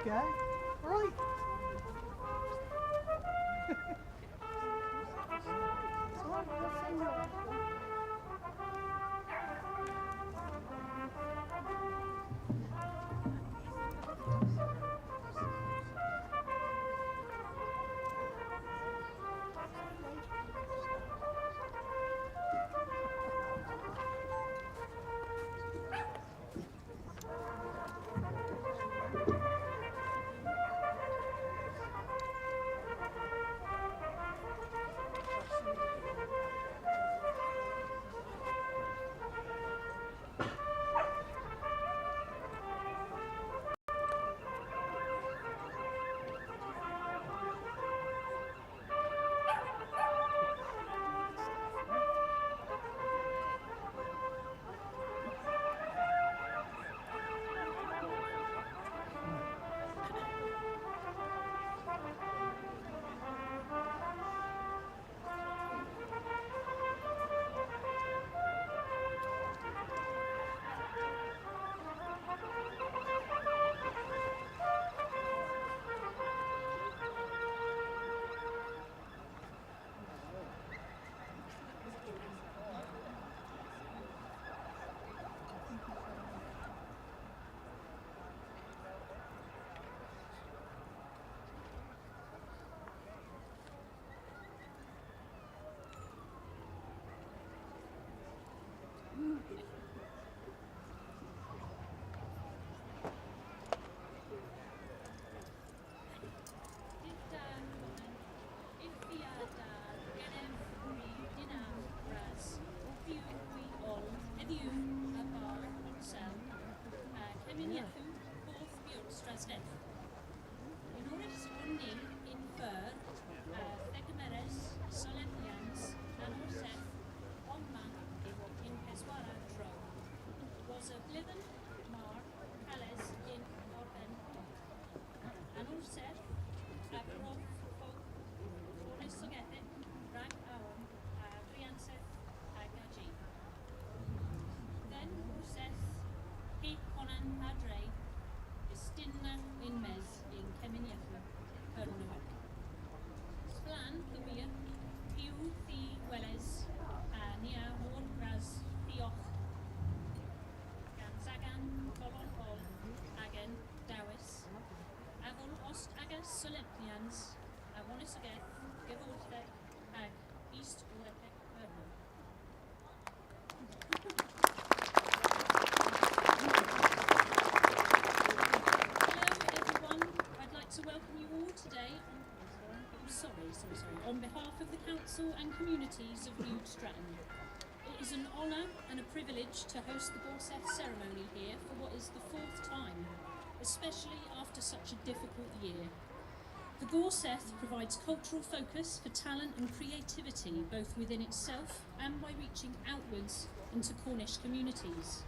Okay. Right. On behalf of the Council and communities of Bude Stratton, it is an honour and a privilege to host the Gorsedh ceremony here for what is the fourth time, especially after such a difficult year. The Gorsedh provides cultural focus for talent and creativity both within itself and by reaching outwards into Cornish communities.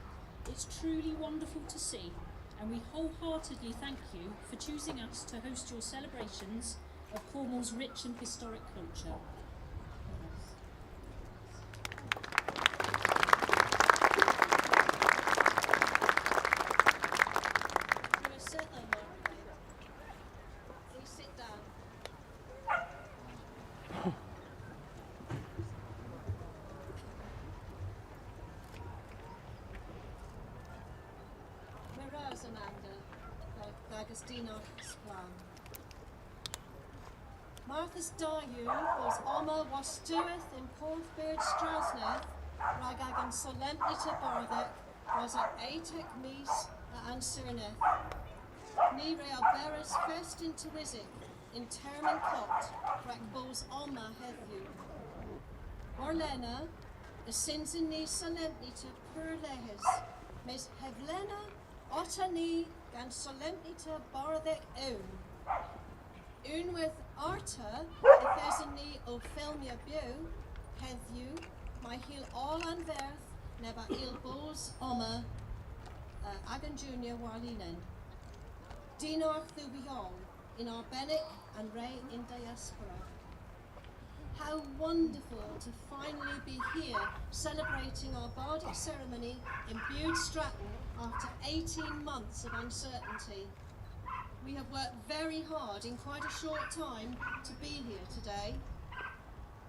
It's truly wonderful to see, and we wholeheartedly thank you for choosing us to host your celebrations of Cornwall's rich and historic culture. Please sit down. Whereas Amanda, D'Agostino Splan. Martha's Dayu was Oma was Stuart in Porthbeard Strasneth, Ragagan Solemnita Bardic, was at Aitek Mies and Surneth. Ni Real Beres first into Wizik, in Termin Cot, Rakbos Oma Hedhu. Orlena, the sins in Ni Solemnita Pur Lehes, Miss Hevlena, Otani, Gan Solemnita Bardic Un with Arta, if there's a need of Filmia Bu, Hedhu, my heel all on verth, never il bos oma, Agan Junior Warlinen. Dinor Thubiol, in Arbenic and Ray in Diaspora. How wonderful to finally be here celebrating our Bardic ceremony in Bude Stratton after 18 months of uncertainty. We have worked very hard in quite a short time to be here today.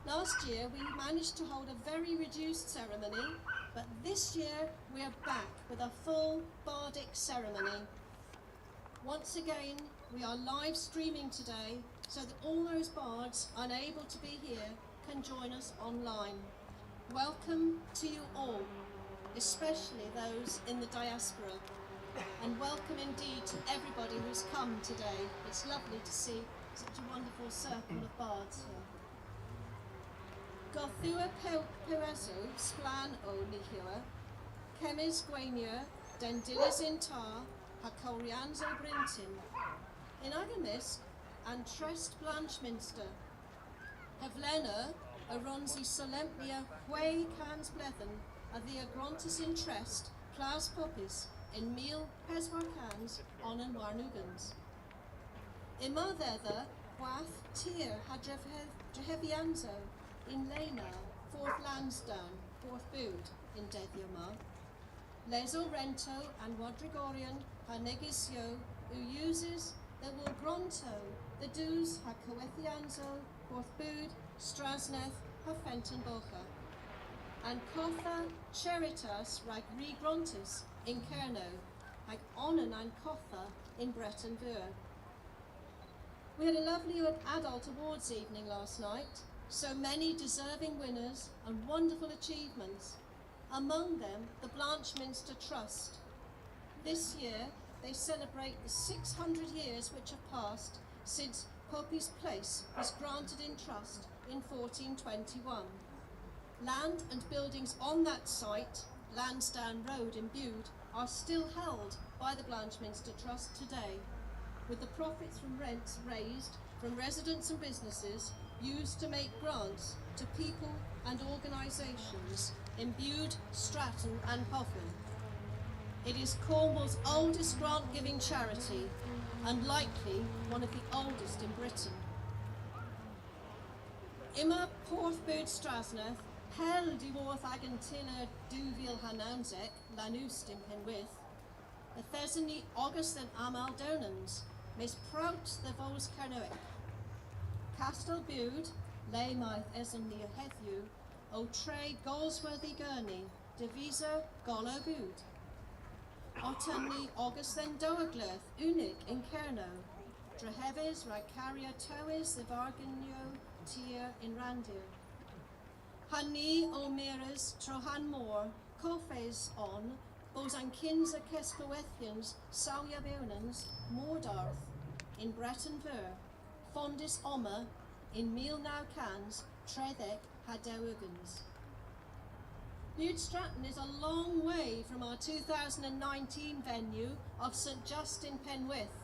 Last year we managed to hold a very reduced ceremony, but this year we are back with a full bardic ceremony. Once again, we are live streaming today so that all those bards unable to be here can join us online. Welcome to you all, especially those in the diaspora, and welcome indeed to everybody who's come today. It's lovely to see such a wonderful circle of bards here. Gothua Peweso Splan o Nihiwa, Kemis Gweinir, Dendilis in Tar, Hacorians o Brintin, in Agamis and Trest Blanchminster, Hevlena, Aronsi Solempnia, Hway Cans Blethen, a the Agrontis in Trest, Claus Popis, in Meal Peswar Cans, On and Warnugans. Ima Thether, Wath Tyr Hadrehevianzo, in Lena, 4th Lansdowne, 4th Bude, in Deddioma. Leso Rento and Wadrigorian Hanegisio, who uses the Wolgronto, the Doos Hacoethianzo, 4th Bude, Strasneth, Hafentonbocha. And Kotha Cheritas rag Regrontis in Kerno, hag Onan and Kotha in Breton Vur. We had a lovely adult awards evening last night, so many deserving winners and wonderful achievements, among them the Blanchminster Trust. This year they celebrate the 600 years which have passed since Poppy's Place was granted in trust in 1421. Land and buildings on that site, Lansdowne Road in Bude, are still held by the Blanchminster Trust today, with the profits from rents raised from residents and businesses used to make grants to people and organisations in Bude, Stratton and Popham. It is Cornwall's oldest grant-giving charity and likely one of the oldest in Britain. Ima Porthbud Strasneth, Hel Diworth Agantilla Duvil Hanansek, Lanust in Penwith, a Thesany August and Amal Donans, Miss Prout the Vos Carnoic. Castle Bude, Laymaith Eson near Hethu, O Trey Golsworthy Gurney, Divisa Golo Bude. Otunni August then Doaglerth, Unic in Kerno, Dreheves Racaria Toes the Varganio Tier in Randir. Hani O'Meara's Trohan Moor, Cofes on, Bosankinza Kescoethians, Sawya Beunans, Mordarth, in Breton Ver, Fondis Oma, in Mealnow Cans, Tredek Hadewugans. Bude Stratton is a long way from our 2019 venue of St Justin Penwith.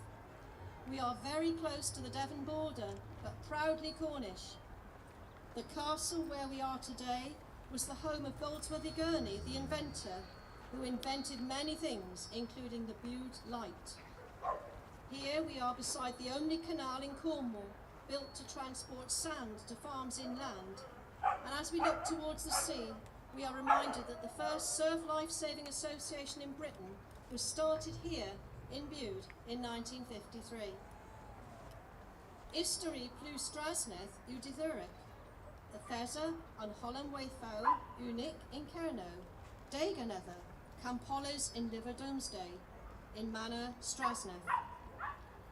We are very close to the Devon border, but proudly Cornish. The castle where we are today was the home of Goldsworthy Gurney, the inventor, who invented many things, including the Bude Light. Here we are beside the only canal in Cornwall built to transport sand to farms inland. And as we look towards the sea, we are reminded that the first Surf Life Saving Association in Britain was started here in Bude in 1953. Isteri plu Strasneth Udithuric, the Thesa on Holland Wayfow, Unic in Kerno, Daganether, Campolas in Liver Domesday, in Manor Strasneth.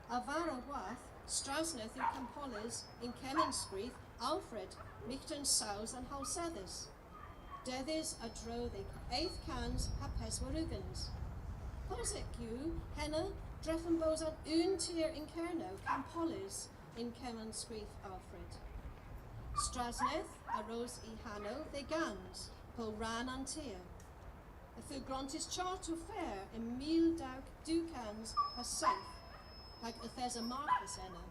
Avara Wath, Strasneth u Campolas in Kemensprith, Alfred, Michton Sows and Holsethis. Dedis a Droddig, 8th Cans, Hapeswarugans. Posek you, Henna, Dreffenbos and Untier in Kerno, Campolis in Kemensprith, Alfred. Strasneth, Arose I Hanno, they Gans, Po Ran Antir. The Fugrontis Charter Fair in Meal Dauk Ducans, has safe, like Athesa Marcus Enna.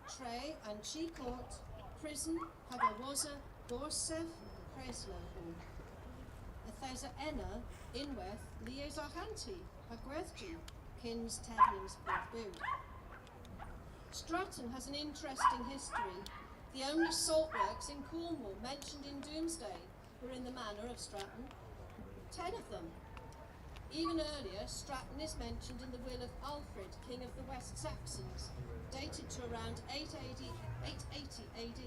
Trey and Checourt, Prison, Hagawaza, Gorsedh, Creslow. Athesa Enna, Inweth, Lies Arhanti, Hagwerthji, Kins Tedlims, Bude. Stratton has an interesting history. The only saltworks in Cornwall mentioned in Doomsday were in the manor of Stratton. 10 of them. Even earlier, Stratton is mentioned in the will of Alfred, King of the West Saxons, dated to around 880 AD.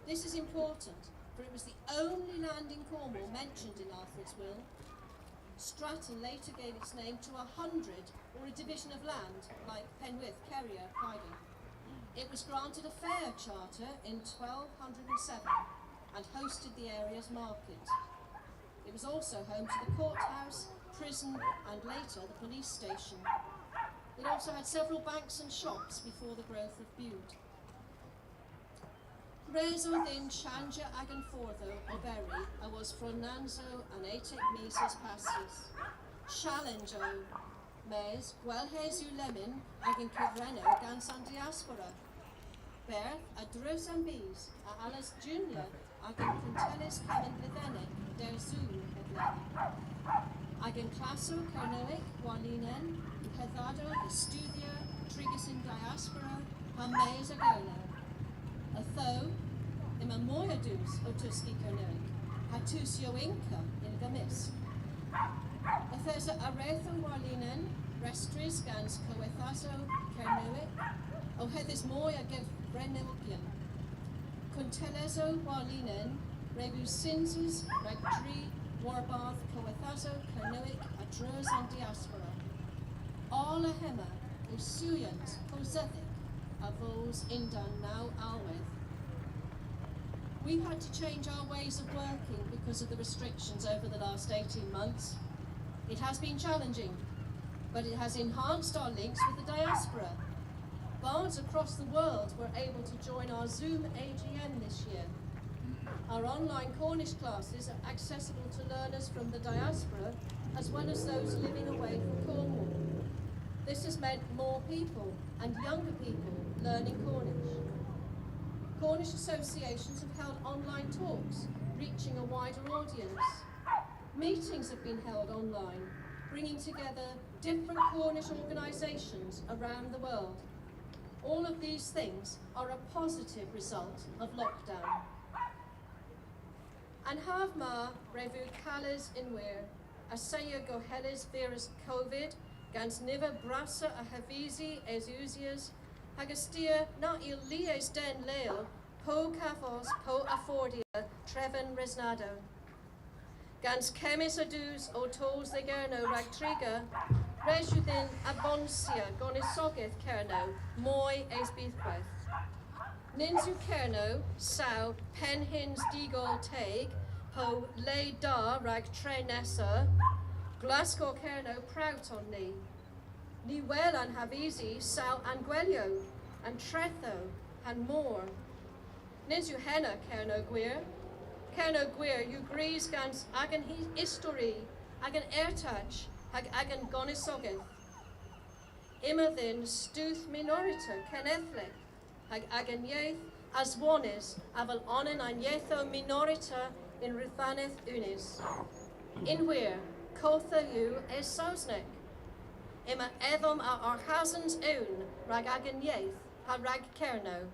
This is important, for it was the only land in Cornwall mentioned in Alfred's will. Stratton later gave its name to a hundred or a division of land, like Penwith, Kerrier, Piding. It was granted a fair charter in 1207 and hosted the area's market. It was also home to the courthouse, prison, and later the police station. It also had several banks and shops before the growth of Bude. Reso then Chanja agan fortho o berry a was fronanzo an etic mises pastis. Challenge o mes gwelhes u lemon agan cyfreno gan san diaspora. Berth a drws am bys a Alice Junior agan quintelis camen glidenic der zoom hedleni. Agan classo carnoic walinen hethado estudia trigus in diaspora ha mes agona. Atho, ima moiadus o tuski carnoic, hatusio inca in gamis. Athesa aretho walinen, restris gans coethaso carnoic, o hethis moia gev brenelpian. Contelezo walinen, rebus sinsus, rectri, warbath coethaso carnoic, atros and diaspora. All a hema, usuyans, posethic, avos indan now alweth. We've had to change our ways of working because of the restrictions over the last 18 months. It has been challenging, but it has enhanced our links with the diaspora. Bards across the world were able to join our Zoom AGM this year. Our online Cornish classes are accessible to learners from the diaspora as well as those living away from Cornwall. This has meant more people and younger people learning Cornish. Cornish associations have held online talks, reaching a wider audience. Meetings have been held online, bringing together different Cornish organisations around the world. All of these things are a positive result of lockdown. And have ma revu calas in weir, a saya gohelis virus COVID, gans niva brasa a havisi esusias, hagastia na il lies den leo, po cafos po affordia, treven resnado. Gans chemis adus o tos de gerno ragtriga, resudin abonsia gonisogeth kerno, moi esbithweth. Ninsu kerno, sau, penhins digol teg, po le da rag trenessa, Glasgow kerno prout on ni. Ni well an havisi, sau anguelio, and tretho, and more. Ninsu henna kerno gwir, you grease gans agan history, agan ertach, hag agan gonisogeth. Immer then stuth minorita kenethlek, hag agan yeth, as one is, aval onen an yetho minorita in ruthaneth unis. In where, kotha you es sosnek. Immer edom a archazans un, rag agan yeth, ha rag kerno.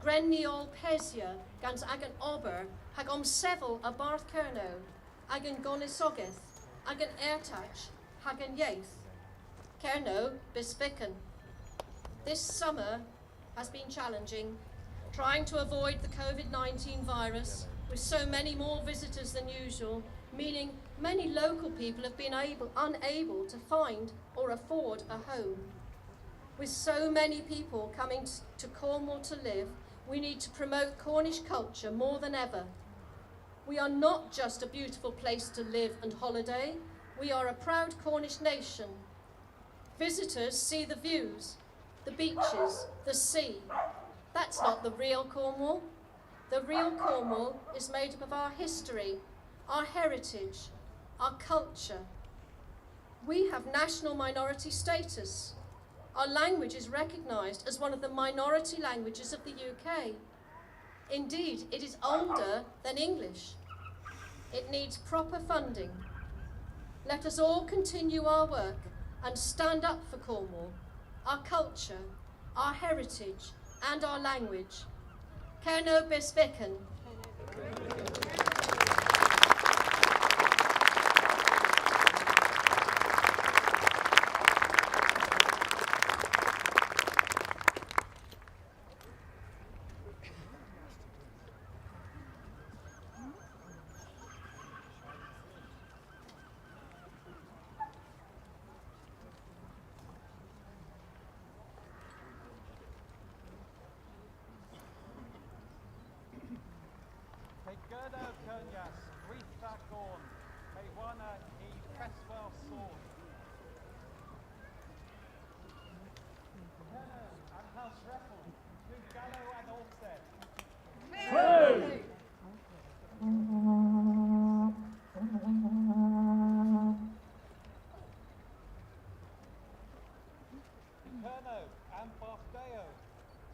Grenniol pesia, gans agan ober, hag sevel a barth kerno, agan gonisogeth, agan ertach, hagan yeth. Kerno bispiken. This summer has been challenging, trying to avoid the COVID-19 virus with so many more visitors than usual, meaning many local people have been unable to find or afford a home. With so many people coming to Cornwall to live, we need to promote Cornish culture more than ever. We are not just a beautiful place to live and holiday, we are a proud Cornish nation. Visitors see the views, the beaches, the sea. That's not the real Cornwall. The real Cornwall is made up of our history, our heritage, our culture. We have national minority status. Our language is recognised as one of the minority languages of the UK. Indeed, it is older than English. It needs proper funding. Let us all continue our work and stand up for Cornwall, our culture, our heritage and our language. Kerno Besviken. Wana I Cresswell Sword. Kerno and House Reffel, Blue Gallo and Orstead. Kerno and Barthdeo,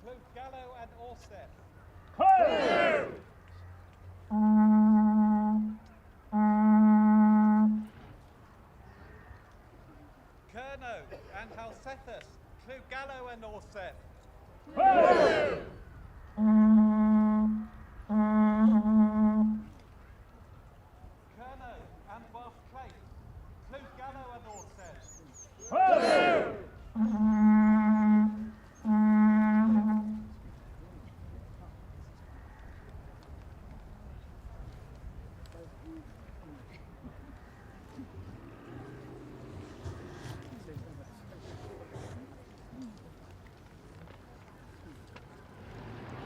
Blue Gallo and Orstead. Kerno and Halsethus, Clu Gallo and Orstead. Kerno and Bath Clay, Clu Gallo and Orstead.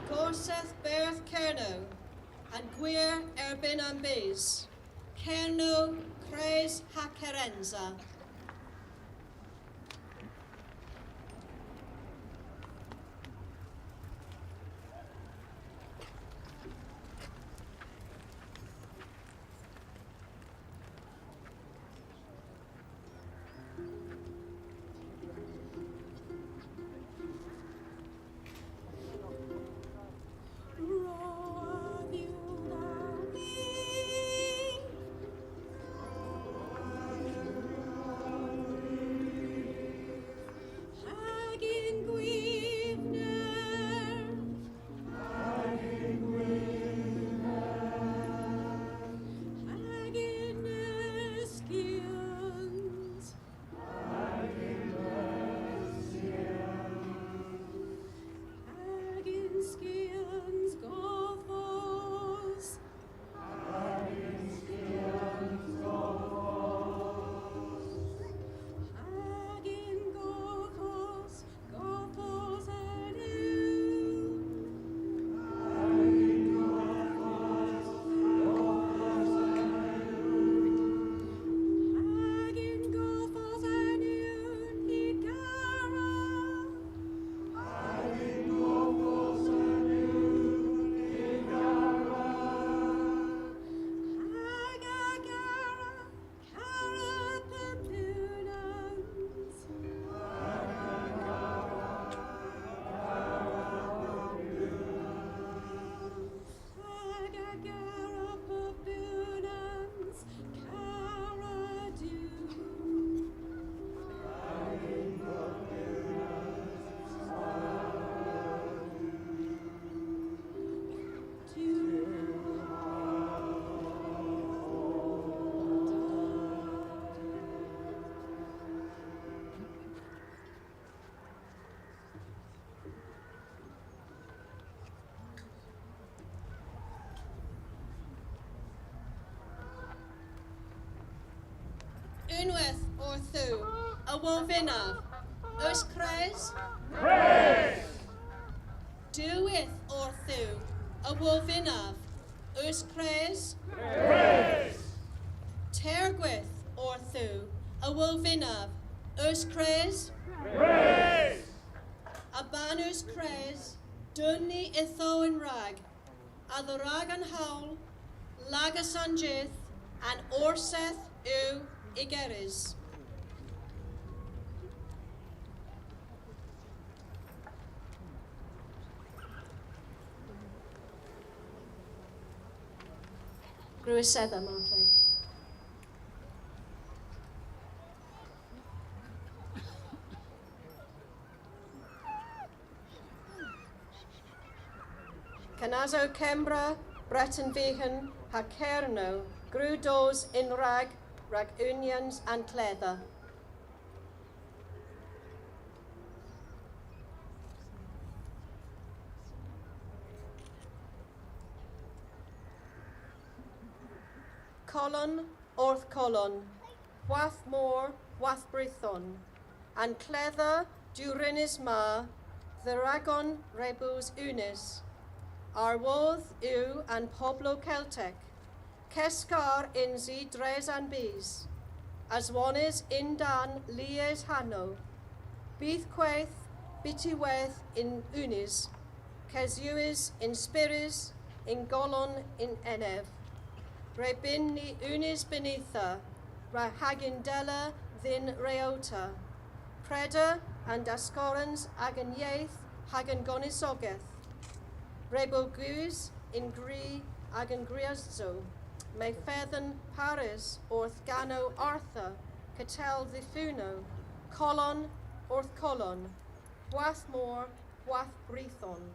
Gorsedh Berth Kerno and Gwir Erbyn am Bys. Kerno Cres ha Kerenza. Unwaith o'r thw, a wolfinaf, ys cres? Praise! Dwywaith o'r thw, a wolfinaf, ys cres? Praise! Tergwaith o'r thw, a wolfinaf, ys cres? Praise! A banus cres, dynnu itho yn rag, a the rag yn hawl, lagas an jith, an orseth yw igeris. Gorsedh Martin. Canazo Cembra, Breton Vegan, ha Cerno, Grwdos in rag unions and cleather. Colon, orth colon, wath more, wath brithon, and cleather durinis ma, the ragon rebus unis, Arwodd yw and Poblo Celtic, Cesgar inzi dres an bis, as one is in dan lies hanno, bydd quaith bitiwedd in unis, cesuis in spiris, in golon in enef, re bin ni unis benitha, ra hagindela thin reota, preda and ascorans ag yn ieith hag yn gonisogeth, rebo gwys in gri ag yn griazzo, me fedden Paris orth gano Artha, catel ddifuno, colon orth colon, wath mor, wath brithon.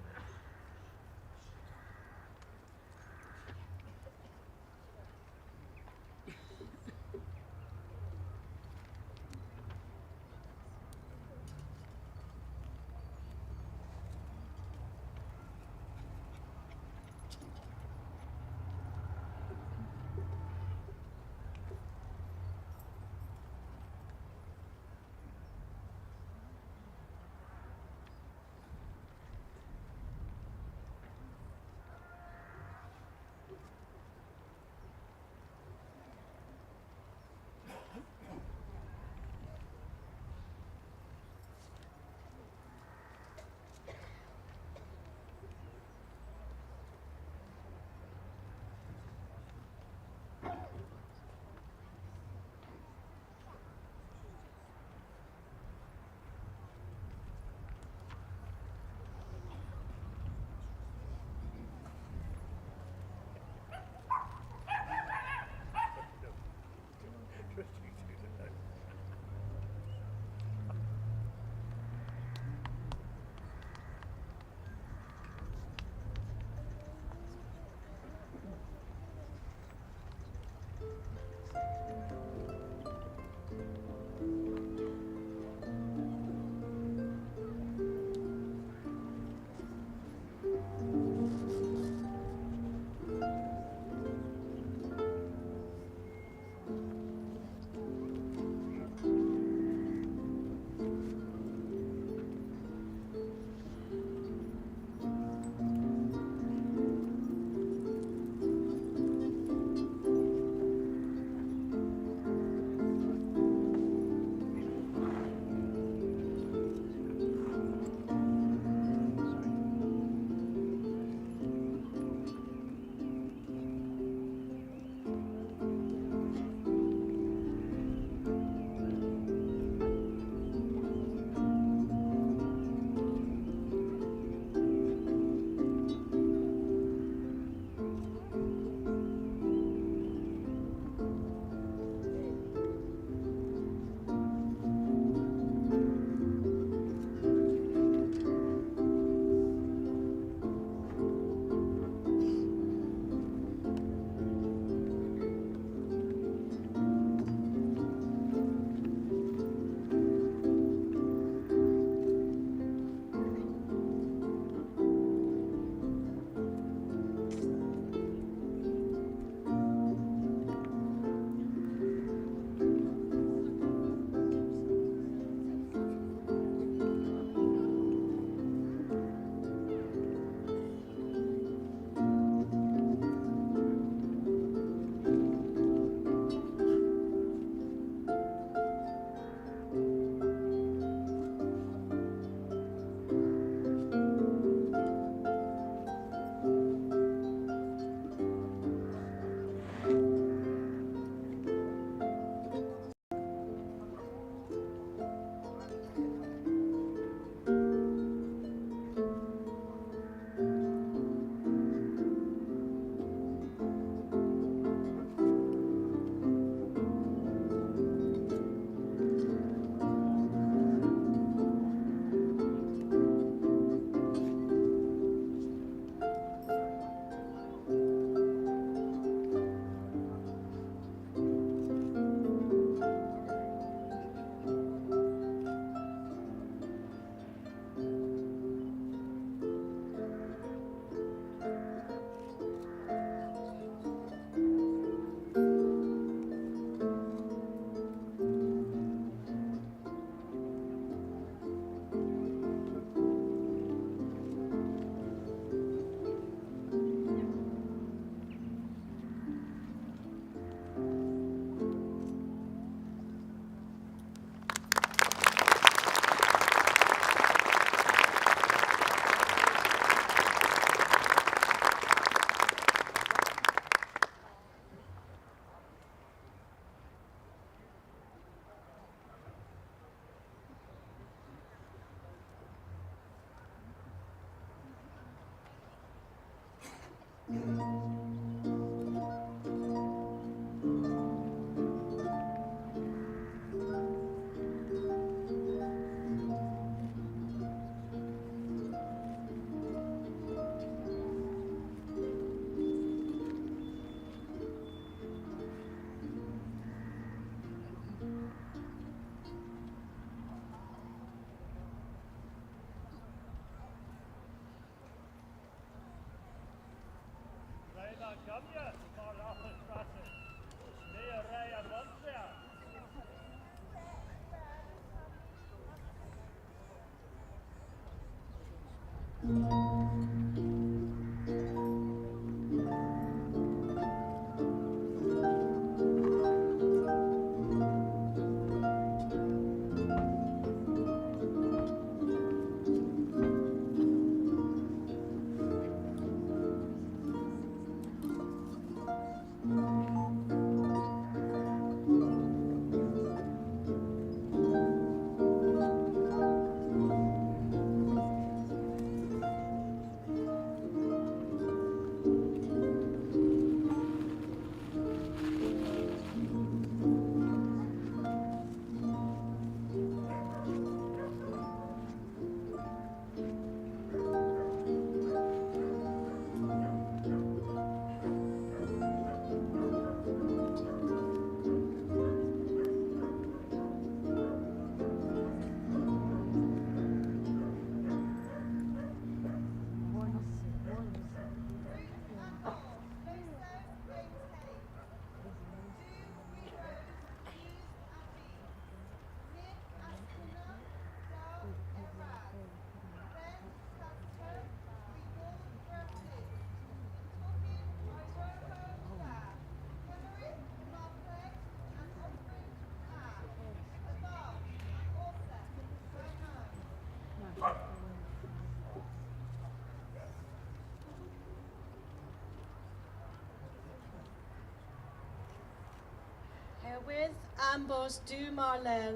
Herwydd ambos du marlel,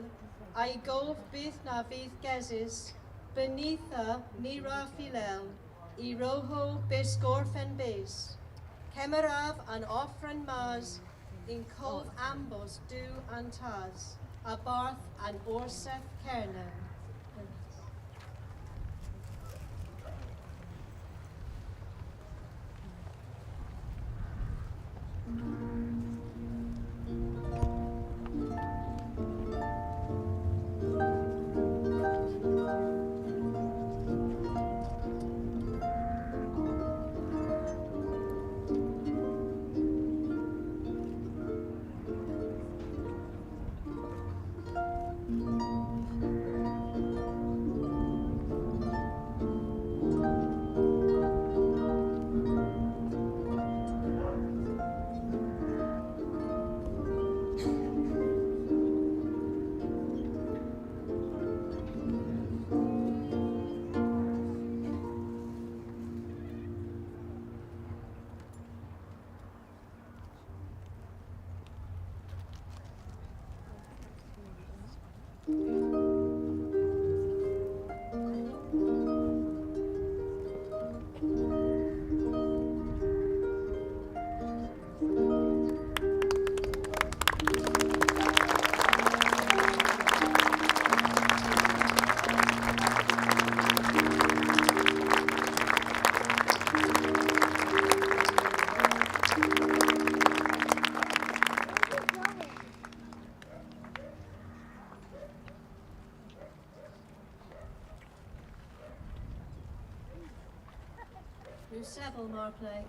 a'i golf byth na fydd gesis, benitha ni rafilel, I roho besgorfen bes. Kemeraf an offren mas, in colf ambos du antaz, a barth an orseth kernen. Seville Marplay.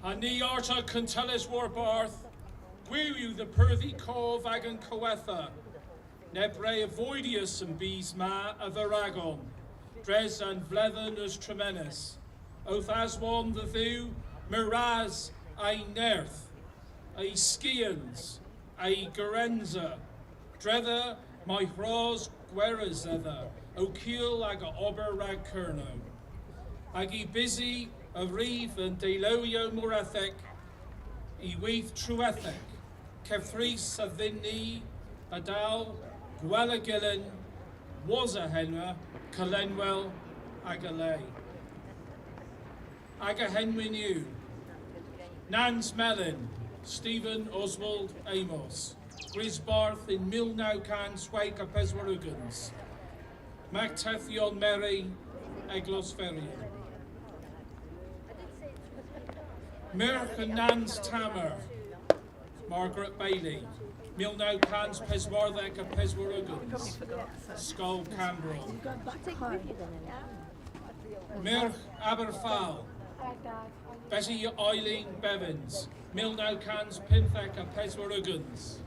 A ni arta cantelis war barth, gwiw the perthy cove agan coetha, nebre avoidius and bees ma of Aragon, dres and vlethen as tremenis, oath aswan the thew, miraz a nerth, a skians, a gerenza, drether my hros gweras ether, o kiel aga ober rag kerno. Agi busy a reeve and deloio morethek, I weith truethek, kefris a thinni, adal, gwelagillen, was a henra, calenwell, agalay. Aga henwinu, Nans Mellin, Stephen Oswald Amos, Grisbarth in Milnaucan Swake a Peswarugans, Mactethion Mary, Eglosferian. Mirk and Nans Tamer, Margaret Bailey, Milnaukans Peswarthek a Peswarugans, Skull Cambron. Mirk Aberfal, Betty Eileen Bevins, Milnaukans Pinthek a Peswarugans,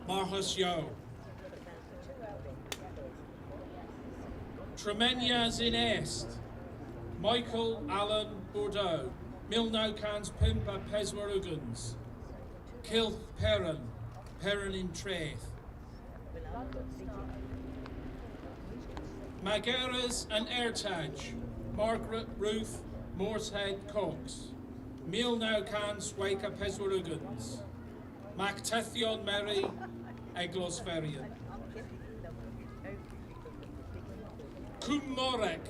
Marhus Yo. Tremenias in Est, Michael Allen Bordeaux, Milnaukans Pimpa Peswarugans, Kilth Perrin, Perrin in Traith. Mageras and Ertaj, Margaret Ruth Moorshead Cox, Milnaukans Waka Peswarugans, Mactethion Mary, Eglosferian. Coombe Morek,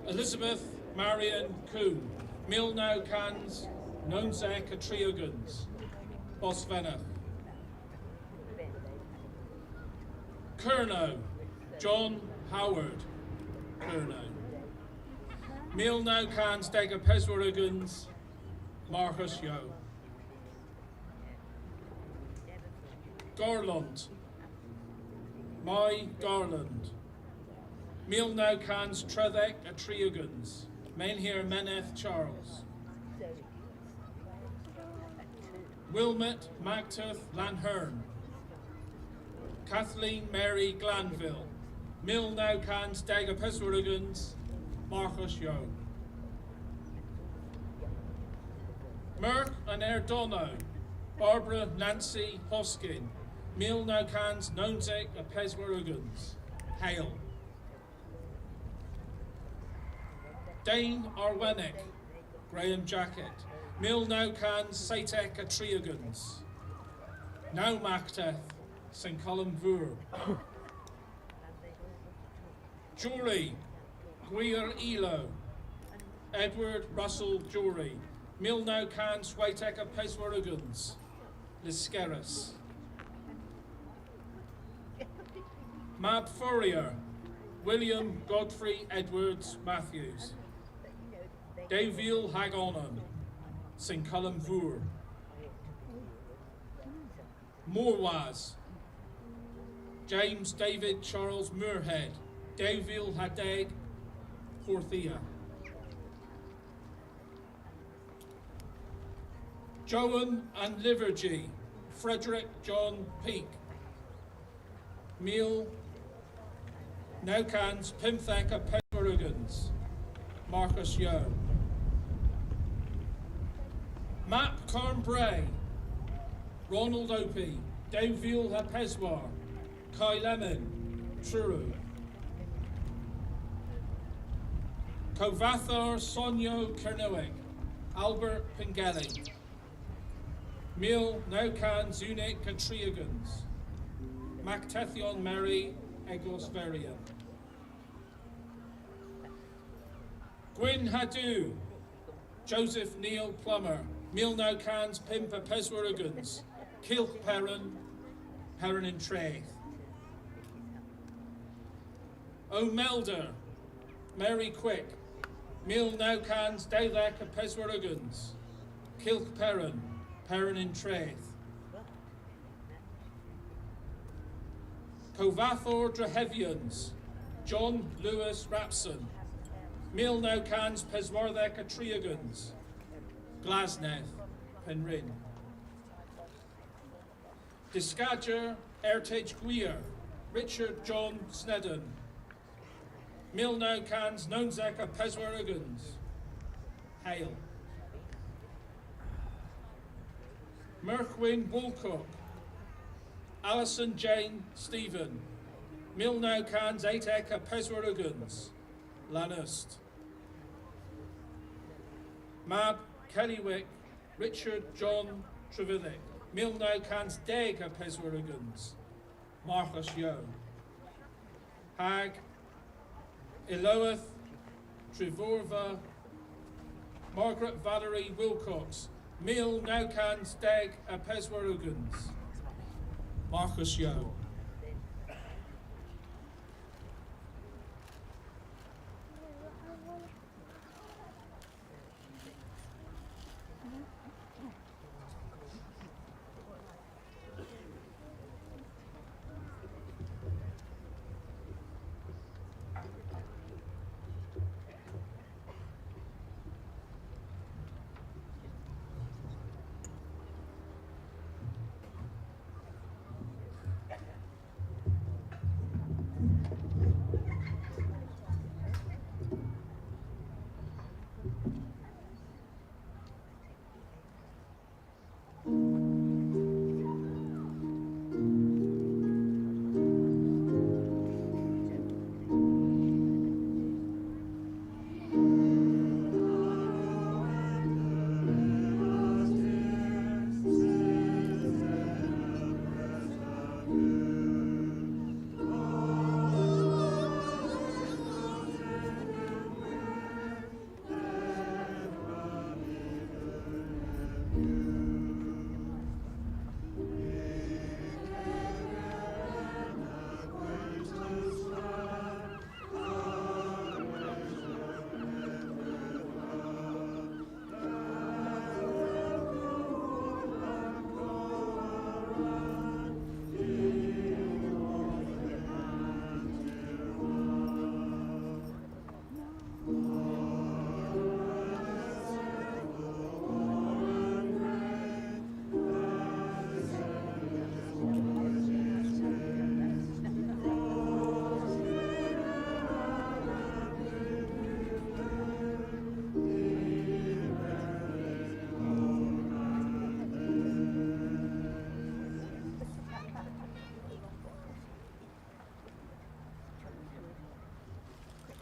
Elizabeth Marion Coombe, Milnaukans Nonzek a Triogans, Bosvenna. Kerno, John Howard, Kerno. Milnaukans Dega Peswarugans, Marcus Yo. Garland, My Garland. Milnaukans Trethek a Triogans, Menhir Meneth Charles. Wilmot Mactuth Lanhern. Kathleen Mary Glanville, Milnaukans Dega Peswarugans, Marcus Yo. Merck and Erdono, Barbara Nancy Hoskin, Milnaukans Nonzek a Peswarugans, Hale. Dane Arwenick, Graham Jacket, Milnaukans Satek a Triogans, Now Macteth, St. Colin Vur. Jury, Gwir Elo, Edward Russell Jury, Milnaukans Swaitek a Peswarugans, Liskeris. Mab Furrier, William Godfrey Edwards Matthews, Davil Hagonan, St. Colin Vur. Morwaz, James David Charles Muirhead, Davil Hadeg, Porthia. Joan and Livergy, Frederick John Peake, Meal Naukans Pimthek a Peswarugans, Marcus Yo. Map Cornbray, Ronald Opie, Davil Hapeswar, Kai Lemon, Truru. Kovathar Sonio Kernoek, Albert Pingelli. Mil Naukan Zunik Katriagans, Mactethion Mary Eglosveria. Gwyn Hadu, Joseph Neil Plummer, Mil Naukans Pimpa Peswarugans, Kilk Perrin, Perrin in Traith. O'Melder, Mary Quick, Mil Naukans Davek a Peswarugans, Kilk Perrin, Perrin in Traith. Covathor Drehevians, John Lewis Rapson, Mil Naukans Peswarthek a Triagans, Glasneth, Penryn. Discadger, Ertage Gwir, Richard John Snedden. Milnau Cans, Nonzek a Peswarugans. Hale. Merchwyn Woolcock. Alison Jane Stephen. Milnau Cans, Eitek a Peswarugans. Lanust. Mab Kellywick, Richard John Trevillick. Milnau Cans, Deg a Peswarugans. Marcus Yo. Hag Eloeth Trevorva, Margaret Valerie Wilcox, Mil Naukans Deg a Peswarugans. Marcus Yo.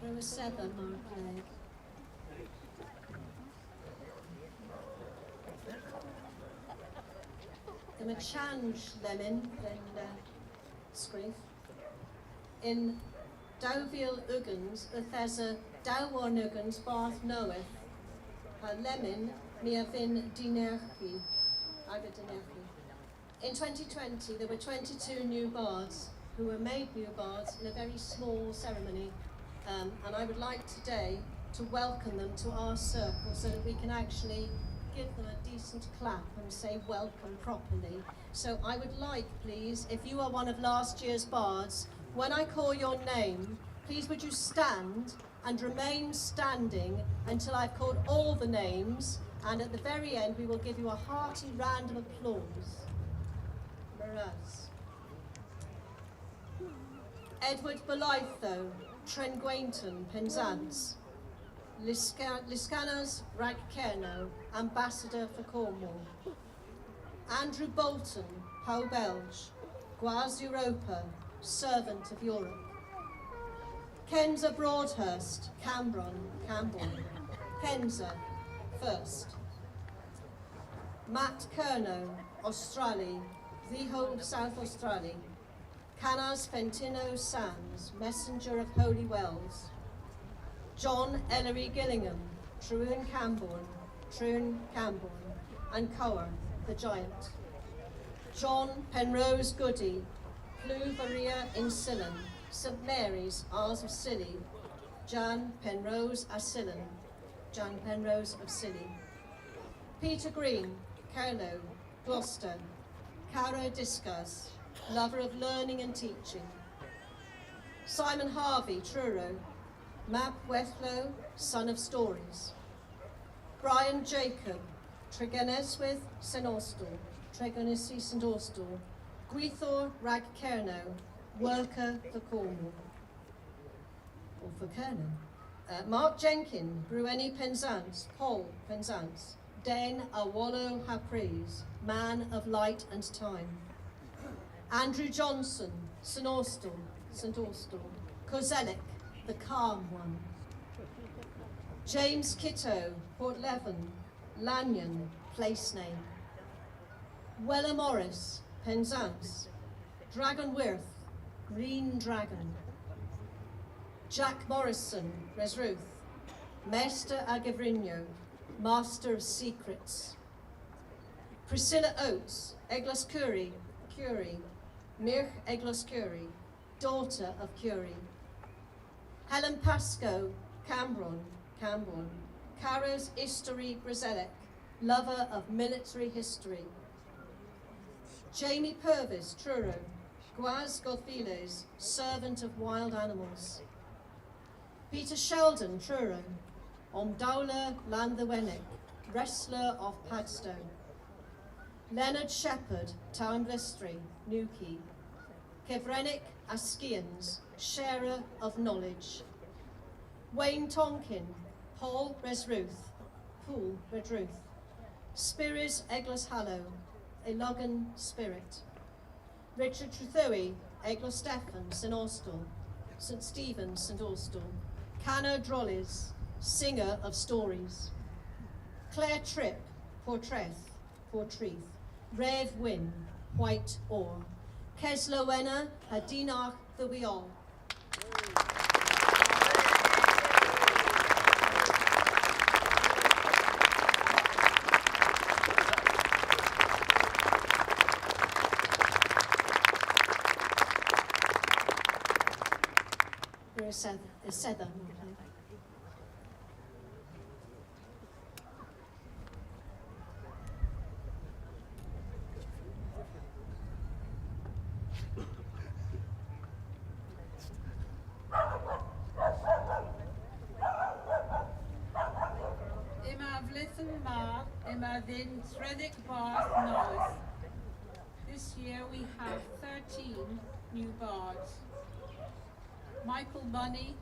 Row 7, Mark Legg. Dyma change lemon yn sgriff. In Dawfiel Ugans, y thesa Dawon Ugans, Bath Noeth, a lemon mi a fin dinerchi, aga dinerchi. In 2020, there were 22 new bards who were made new bards in a very small ceremony. And I would like today to welcome them to our circle so that we can actually give them a decent clap and say welcome properly. So I would like, please, if you are one of last year's bards, when I call your name, please would you stand and remain standing until I've called all the names, and at the very end we will give you a hearty round of applause. Miraz. Edward Bolaitho, Trengwainton, Penzance. Liscanas Ragkerno, Ambassador for Cornwall. Andrew Bolton, How Belge, Guaz Europa, Servant of Europe. Kenza Broadhurst, Cambron, Campbell. Kenza, first. Matt Kerno, Australia, the whole South Australia. Canas Fentino Sands, Messenger of Holy Wells. John Ellery Gillingham, Troon Camborne, and Cower, the Giant. John Penrose Goody, Pluvaria in Sillen, St Mary's, Isles of Scilly. Jan Penrose a Sillen, Jan Penrose of Scilly. Peter Green, Carlo, Gloucester. Cara Discas, lover of learning and teaching. Simon Harvey, Truro. Mab Wethlow, son of stories. Brian Jacob, Tregeneswydd Synostal, Tregenesi Synostal, Gweithor Rag Cerno, Worker for Cornwall, or for Kernan. Mark Jenkin, Brueni Penzance, Paul Penzance, Den Awolo Hapris, Man of Light and Time. Andrew Johnson, St Austell, Kozelik, the Calm One. James Kitto, Portleven, Lanyon, place name. Wella Morris, Penzance, Dragonwirth, Green Dragon. Jack Morrison, Resruth, Mester Agavrinho, Master of Secrets. Priscilla Oates, Eglos Curie, Mirch Eglos Curie, daughter of Curie. Helen Pascoe, Cambron, Caras History Brazelec, lover of military history. Jamie Purvis, Truro, Guaz Godfiles, servant of wild animals. Peter Sheldon, Truro, Omdowler Landthewennick, wrestler of Padstow. Leonard Shepherd, Town Vestry, Newquay. Kevrennick Askians, sharer of knowledge. Wayne Tonkin, Paul Redruth, Spiris Eglos Hallow, a Logan spirit. Richard Trethewey, Eglos Stephen, St Austell, St Stephen, St Austell. Canno Drollis, singer of stories. Claire Tripp, Portreath, Rev Wynn, White Oar. Keslowena, Hadinach the Wiol. Sether. Then Tredic Barth North. This year we have 13 new bards. Michael Bunny,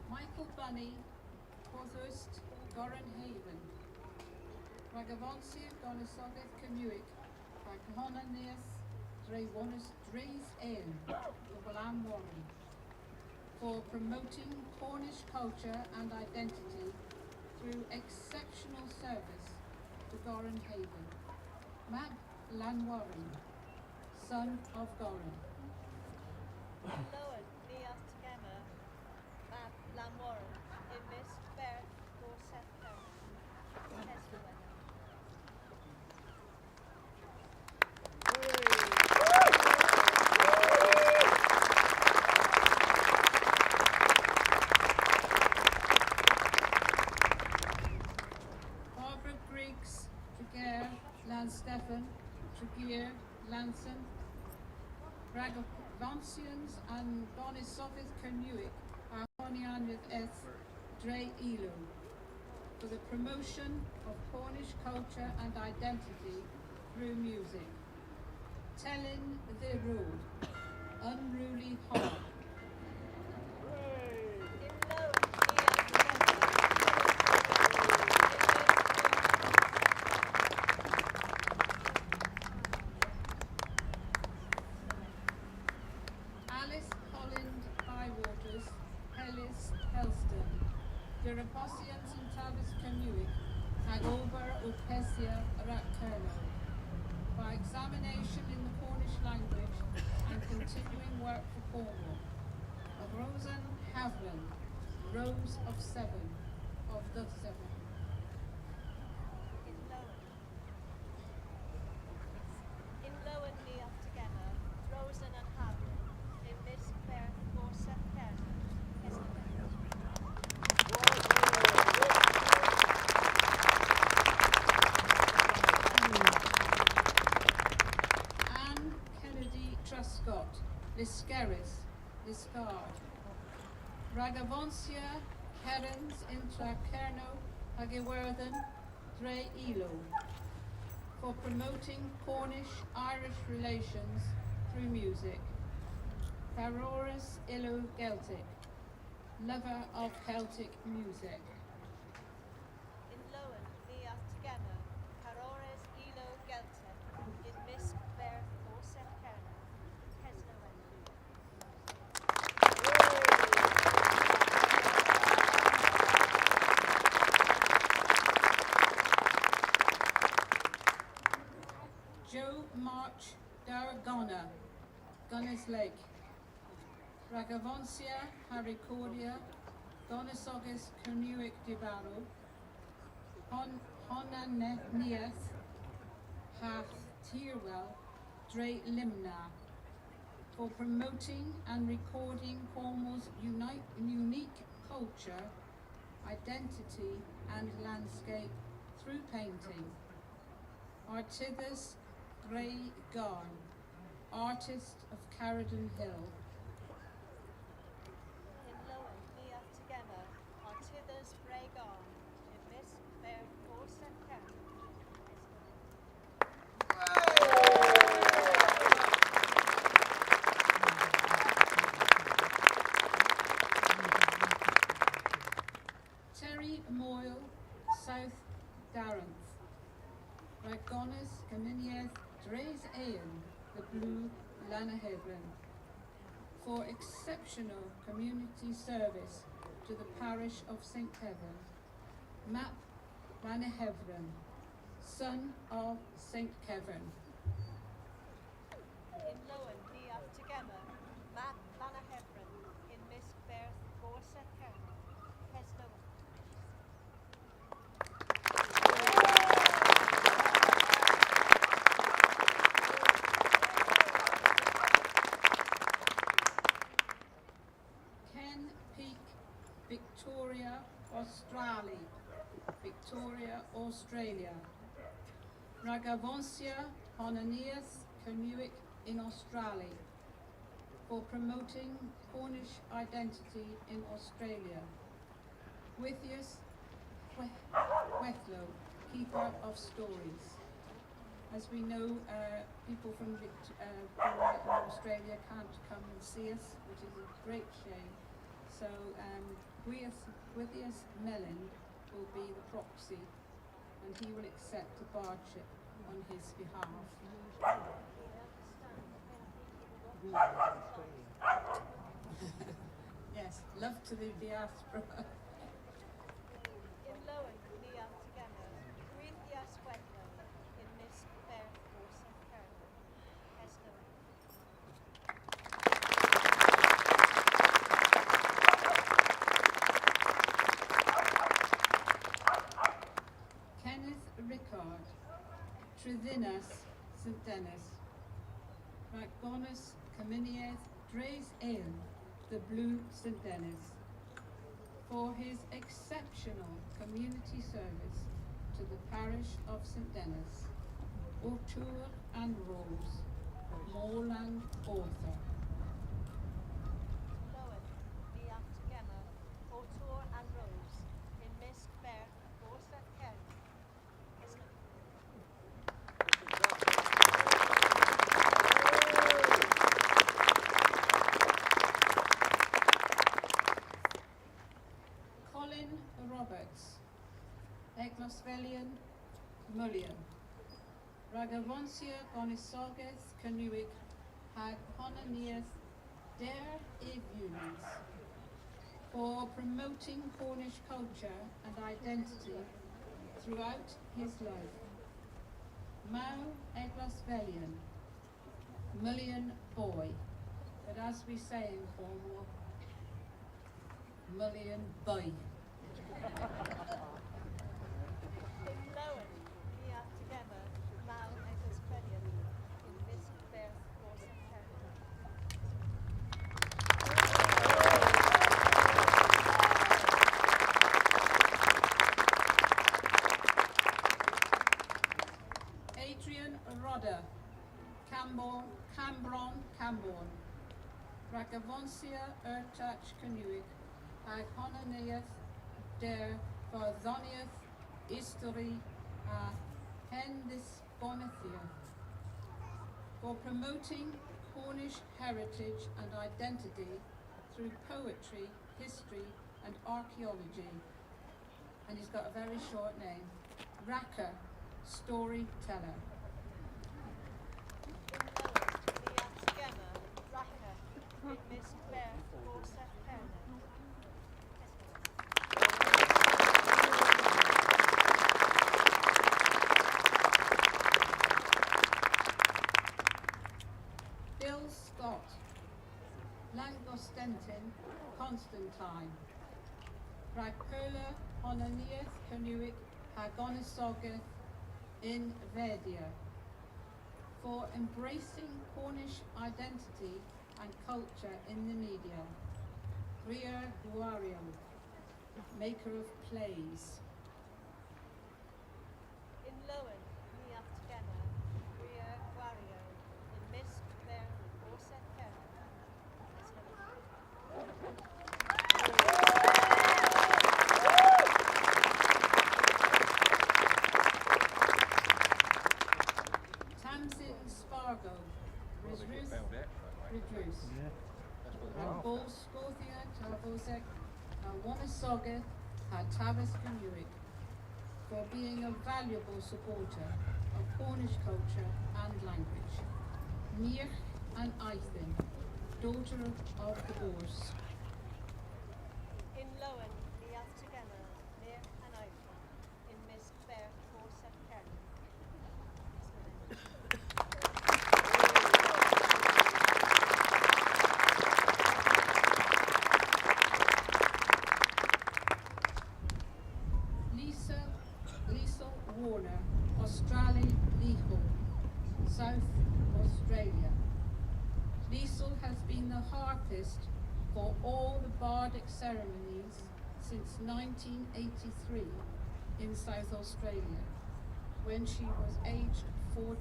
Michael Bunny, Porthurst, Goran Haven. Ragavonsi, Donisogeth, Camuic, Raghonaneath, Drewonis, Dreis Ain, Obalam Warren. for promoting Cornish culture and identity through exceptional service to Goran Haven. Mab Lanwarren, son of Goran. Lowen, Nias Gemma, Mab Lanwarren, in Miss Bert, Gorsedh, Tesla. Barbara Griggs, Tregear, Lanstefan, Tregear, Lanson, Ragavansians and Bonisovith Kernuic are Honian with S. Dre Elo for the promotion of Cornish culture and identity through music. Telling the road, unruly heart. Alice Holland Bywaters, Hellis Helston, Duraposians and Tavis Canuic, Agober Upesia Rakkerno. By examination in the Cornish language and continuing work for Cornwall. Of Rosen Havlin, Rose of Seven, of the Seven. In Lowen, Nias Gemma, Rosen and Havlin, in Miss Bert, Gorsedh, Tesla. Anne Kennedy Truscott, Liscaris, Liscard. Ragavonsia, Herons, Intra Kerno, Hagewerthen, Dre Elo. For promoting Cornish-Irish relations through music. Caroris Ilo Celtic, lover of Celtic music. In Lowen, Nias Gemma, Carores, Elo, Geltic, in Miss Bert, Gorsedh, Tesla. Joe March Daragona, Gunners Lake. Ragavonsia, Haricordia, Donisogis Kernuic Dibaro, Honaneth, Hath Tyrwell, Dre Limna, for promoting and recording Cornwall's unique culture, identity and landscape through painting. Artithus Gray Garn, artist of Carridon Hill. In Lowen, Nias Gemma, Artithus Bregan, in Miss Bert, Gorsedh, Terry Moyle, South Darenth. Ragonis Caminieth Dres Aen, the Blue Lanahebron. For exceptional community service to the parish of St. Kevin. Map Lanahebron, son of St. Kevin. In Lowen, Nias Gemma, Mab Lanahebron, in Miss Bert, Gorsedh, Tesla. Ken Peak, Victoria, Victoria, Australia. Ragavonsia, Honanias, Kernuic in Australia. For promoting Cornish identity in Australia. Withius Wethlow, keeper of stories. As we know, people from Australia can't come and see us, which is a great shame. So Withius Mellon will be the proxy, and he will accept a bardship on his behalf. Yes, love to the diaspora. In Lowen, ni at together. Gwythias wedlow in Miss Fair Gorsedh Kerner. Esno. Kenneth Rickard, Trithinas St Denis, Ragbonis Cominieth Dres Ale, the Blue St Denis, for his exceptional community service to the parish of St Denis, auteur and rose, moorland author. Lowen, ni at together. Autor and Rose in Miss Fair Gorsedh Kerner. Esno. Colin Roberts, Eglosvelian, Mullion, Ragavonsia Gonisogeth Canuic, Hag Honaniath, Der Evunes, for promoting Cornish culture and identity throughout his life. Mau Eglosvelian, Mullion boy, but as we say in Cornwall, Mullion boy. In Lowen, ni at together. Mal Eglwys Brilliant in Miss Fair Gorsedh Kerner. Adrian Rodder, Cambron, Ragavonsia Urtach Canuic, Ag Honaniath, Der Farthoniath, History, Hendis Bonithia, for promoting Cornish heritage and identity through poetry, history, and archaeology. And he's got a very short name, Raka, storyteller. In Lowen, ni at together. Raka in Miss Fair Gorsedh Kerner. Bill Scott, Langostentin, Constantine, Ragperla, Honaniath, Canuic, Hagonisogeth, in Verdia, for embracing Cornish identity and culture in the media. Ria Guario, maker of plays. In Lowen, ni at together. Ria Gwario in Miss Fair Gorsedh Kerner. Tamsin Spargo, Ridruth, Bol Scothia, Tavosek, Wonisogeth, Tavis Canuic, for being a valuable supporter of Cornish culture and language. Niech and Aithin, daughter of the Boers. In Lowen, ni at together. Near and Eiffel in Miss Fair Gorsedh Kerner. Lisa Warner, Australia, Liesl, South Australia. Liesl has been the harpist for all the bardic ceremonies since 1983 in South Australia, when she was aged 14.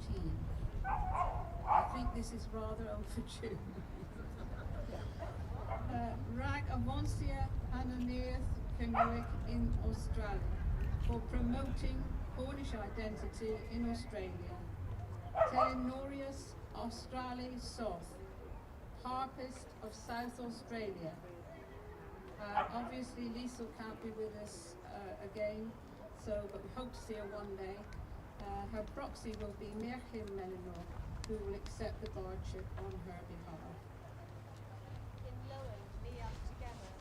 I think this is rather overdue. Rag Avonsia Ananiath Canuic in Australia, for promoting Cornish identity in Australia. Telenorius Australis South, harpist of South Australia. Obviously Liesl can't be with us again, but we hope to see her one day. Her proxy will be Merchin Melinor, who will accept the bardship on her behalf. In Lowen, ni at together.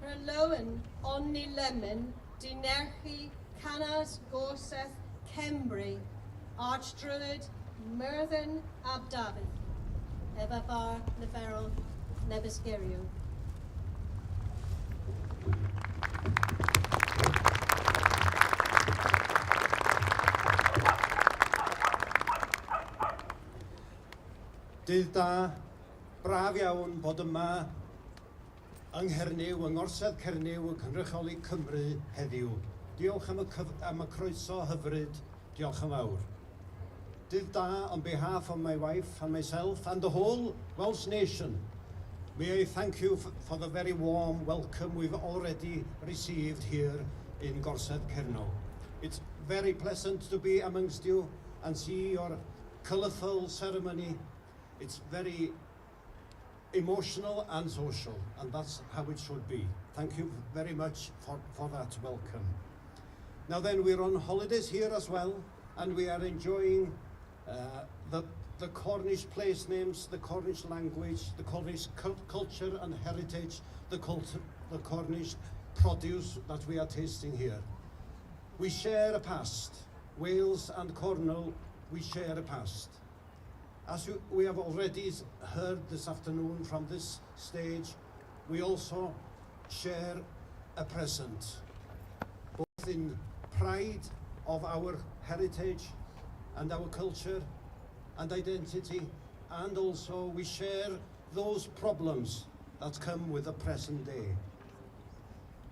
Verlowen onni lemon dinerchi canas Gorsedh Cembry Archdruid Myrddin ab Dafydd efo bar Neferol Nebysgerio. Dydd da, braf iawn bod yma yng Nghernyw, yng Ngorsedd Cernyw, y Cynrychioli Cymru heddiw. Diolch am y croeso hyfryd, diolch yn fawr. Dydd da on behalf of my wife and myself and the whole Welsh nation. May I thank you for the very warm welcome we've already received here in Gorsedh Cernyw. It's very pleasant to be amongst you and see your colourful ceremony. It's very emotional and social, and that's how it should be. Thank you very much for that welcome. Now then, we're on holidays here as well, and we are enjoying the Cornish place names, the Cornish language, the Cornish culture and heritage, the Cornish produce that we are tasting here. We share a past. Wales and Cornwall, we share a past. As we have already heard this afternoon from this stage, we also share a present, both in pride of our heritage and our culture and identity, and also we share those problems that come with the present day.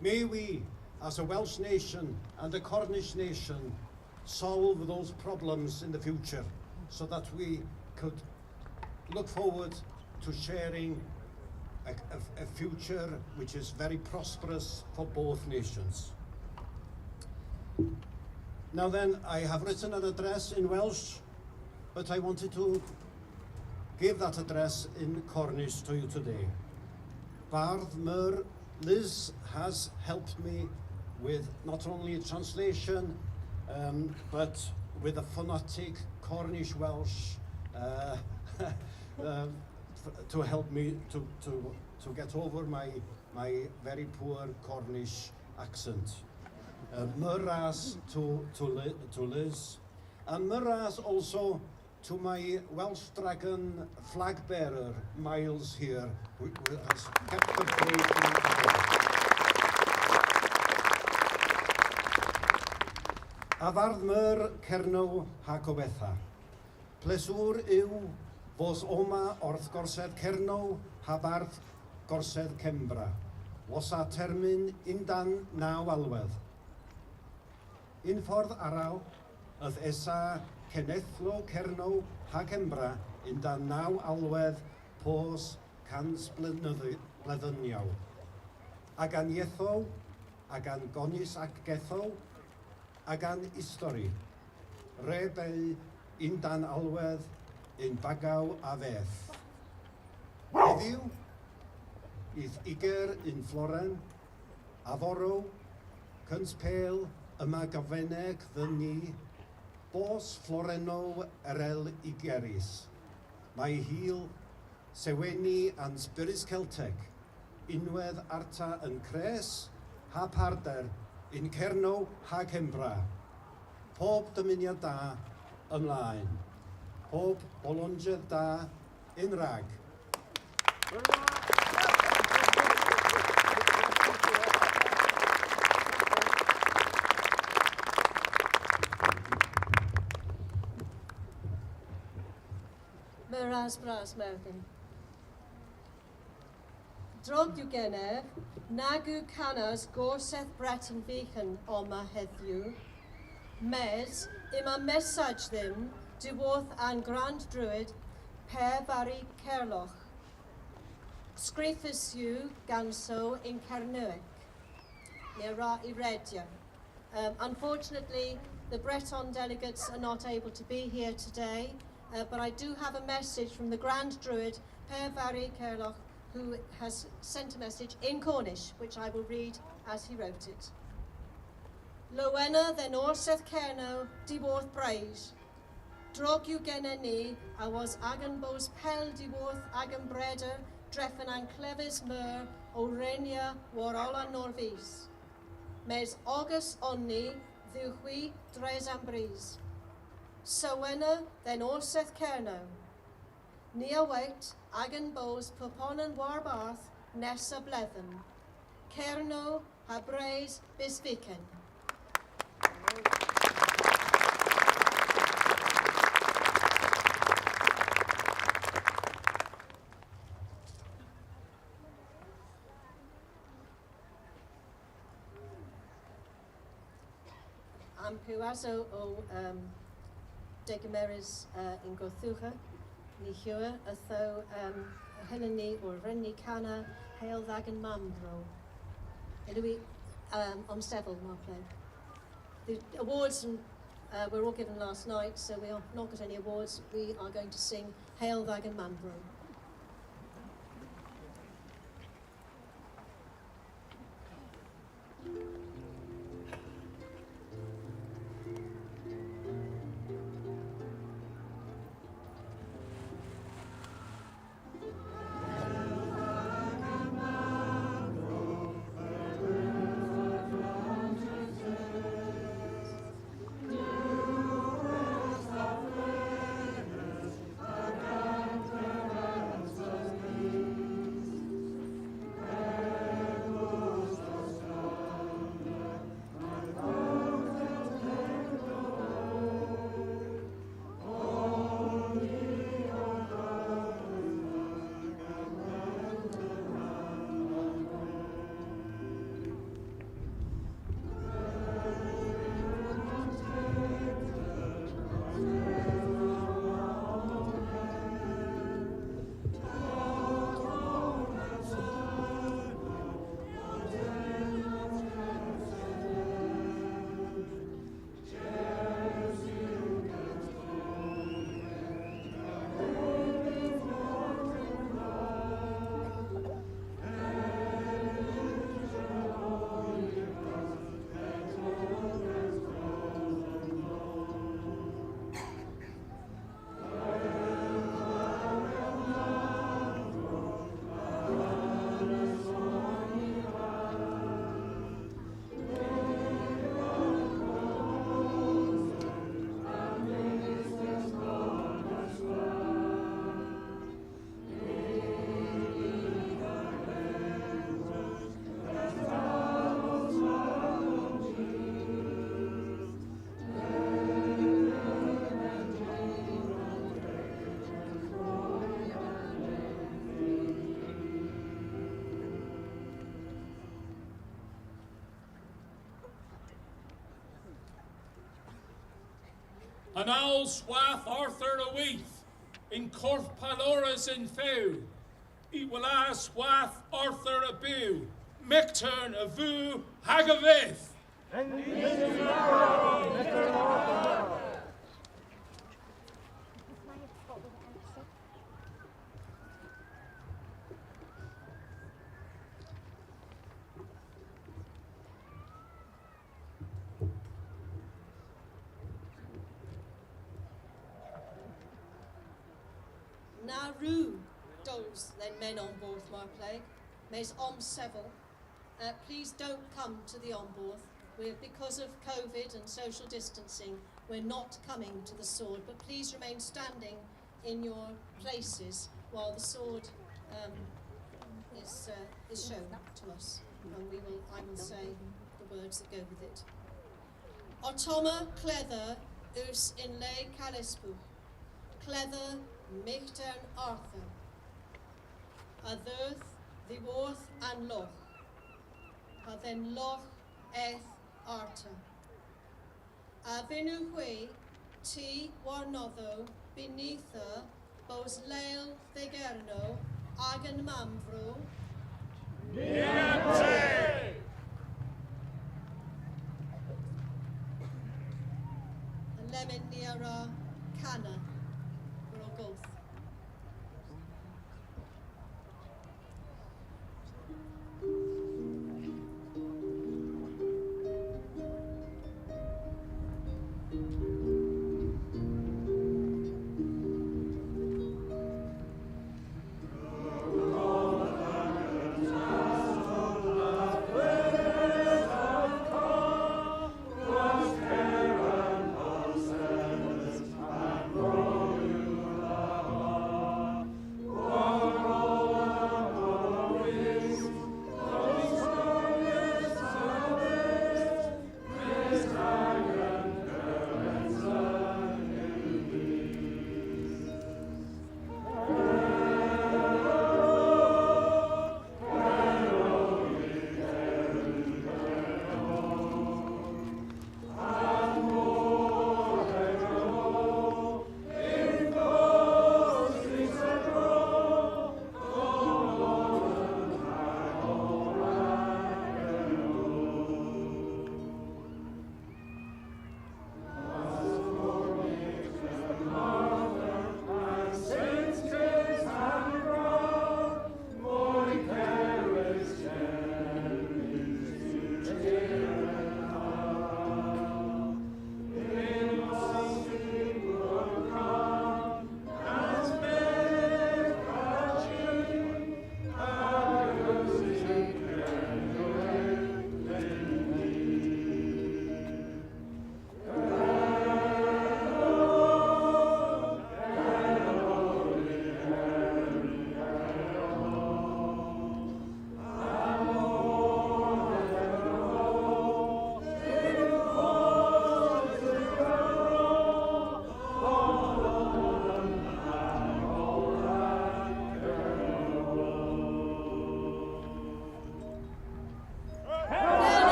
May we, as a Welsh nation and a Cornish nation, solve those problems in the future so that we could look forward to sharing a future which is very prosperous for both nations. Now then, I have written an address in Welsh, but I wanted to give that address in Cornish to you today. Bardd Myr, Liz has helped me with not only a translation, but with a phonetic Cornish Welsh to help me to get over my very poor Cornish accent. Myras to Liz, and Myras also to my Welsh Dragon flag bearer, Miles here, who has kept the faith. A Bardd Myr Cernyw ha Gobetha. Pleswr yw fos oma wrth Gorsedh Cernyw ha bardd Gorsedh Cembra. Wosa termyn undan naw alwedd. Un ffordd araw, ydd esa cenethlo Cernyw ha Cembra undan naw alwedd pos cans bleddyniaw. Ag an iethow, ag an gonis ag gethow, ag an istori. Rebel undan alwedd in bagaw a feth. Heddiw, idd iger in Floren, a forw, cyns pel yma gafeneg ddyni, bos Floreno erel igeris. Mae hil seweni an Spyrus Celteg, unwedd arta yn Cres, ha Parder, in Cernyw ha Cembra. Pob dymuniad da ymlaen. Pob bolonjedd da in rag. Myras bras Merddin. Drog yw genef, nag yw canas Gorsedh Breton Beacon oma heddiw. Mes, ima mesaj ddim, diwodd an Grand Druid Per Fari Cerloch. Sgrifus yw ganso in Cernywic, near Iredia. Unfortunately, the Breton delegates are not able to be here today, but I do have a message from the Grand Druid, Per Fari Cerloch, who has sent a message in Cornish, which I will read as he wrote it. Lowena then Orsedd Cernyw diwodd breis. Drog yw genen ni, a was agan bos pel diwodd agan breder, dreffen an clefys myr, o renia warola norvis. Mes August onni ddiwchwi dres am bris. Sywena then orseth cerno. Nia wait agan bos puponan warbarth nessa blethen. Cerno ha bres bisviken. Am pwaso o degameris in Gorsedh, ni hiwa atho hynny o rynni cana hael ddagan mambro. Ydw i several Marplay. The awards were all given last night, so we are not got any awards. We are going to sing Hail Ddagan Mambro. An owl swath Arthur a weath, in Corf Paloras in Few, Equala swath Arthur a bew, Micturn a vu Hagavith. Naru those then men on board Marplay, mes several. Please don't come to the on-board. Because of COVID and social distancing, we're not coming to the sword, but please remain standing in your places while the sword is shown to us, and I will say the words that go with it. Otoma clether us in lay calispu, clether Michtern Arthur, a ddirth, the worth and loch, a then loch eth Arta. A venu hwe, ti warnotho, beneatha, bos leil thegerno, agan mamvro, Niente! a lemon neara cana, Gorsedh.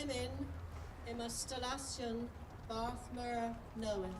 Halemin im Installation Barthmer knoweth.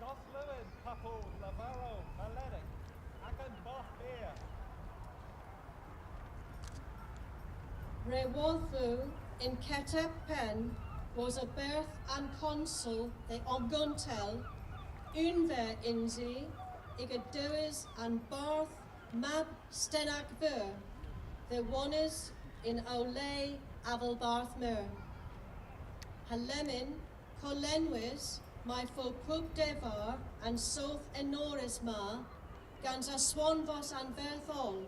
Goslewin, couple, Lavaro, Melenic, Agan Both here. Rewothu in Ketep Pen was a birth and consul the Oguntel, Unver Inzi, Igaduis and Barth Mab Stenag Ver, the Wanners in Olay Aval Barth Mer. Halemin, Colenwis, my fo Pub Devar and Soth Enoris Ma, Gans a Swanvos and Verthol,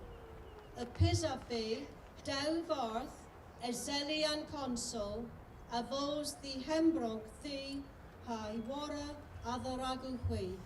a Pisafi, Dow Varth, a Zelian Consul, a Vos the Hembronk the Haiwara Atharaguhui.